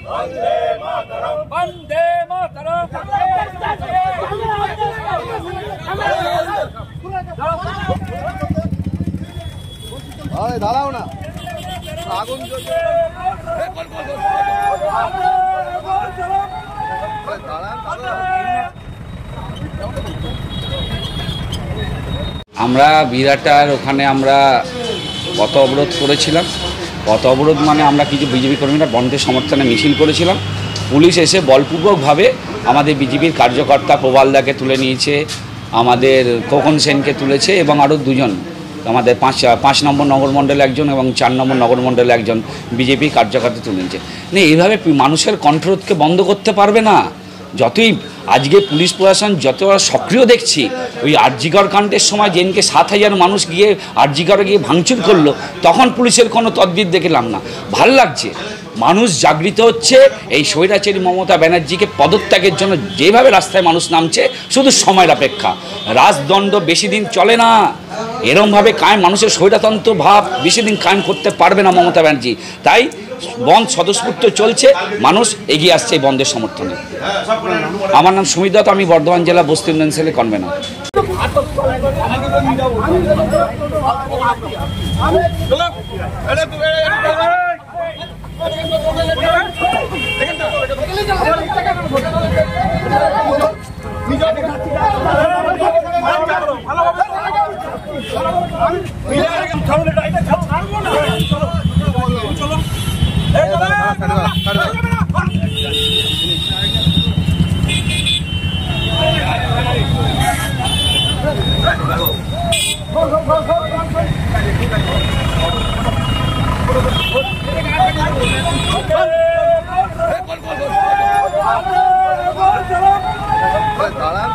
वंदे मातरम दाঁড়াও না আগুন জ্বলছে আমরা বিরাটার ওখানে আমরা পথ অবরোধ করেছিলাম। পথ অবরোধ মানে আমরা কিছু বিজেপি কর্মীরা বন্ধের সমর্থনে মিছিল করেছিলাম। পুলিশ এসে বলপূর্বকভাবে আমাদের বিজেপির কার্যকর্তা প্রবালদাকে তুলে নিয়েছে, আমাদের খোকন সেনকে তুলেছে এবং আরও দুজন আমাদের পাঁচ নম্বর নগরমণ্ডলে একজন এবং 4 নম্বর নগরমণ্ডলে একজন বিজেপি কার্যকর্তা তুলে নিয়েছে। না, এইভাবে মানুষের কণ্ঠরোধকে বন্ধ করতে পারবে না। যতই আজকে পুলিশ প্রশাসন যত সক্রিয় দেখছি, ওই আরজিকর কাণ্ডের সময় যেদিনকে 7,000 মানুষ গিয়ে আরজিকরে গিয়ে ভাঙচুর করলো, তখন পুলিশের কোনো তদবির দেখলাম না। ভাল লাগছে, মানুষ জাগৃত হচ্ছে। এই স্বৈরাচারী মমতা ব্যানার্জিকে পদত্যাগের জন্য যেভাবে রাস্তায় মানুষ নামছে, শুধু সময়ের অপেক্ষা। রাজদণ্ড বেশি দিন চলে না, এরমভাবে কায়েম মানুষের স্বৈরতন্ত্র ভাব বেশি দিন কায়েম করতে পারবে না মমতা ব্যানার্জি। তাই বন্ধ স্বতঃস্ফূর্ত চলছে, মানুষ এগিয়ে আসছে এই বন্ধের সমর্থনে। আমার নাম সুমিত দত্ত, আমি বর্ধমান জেলা বস্তি উন্নয়ন সেলের কনভেনর। দাঁড়ান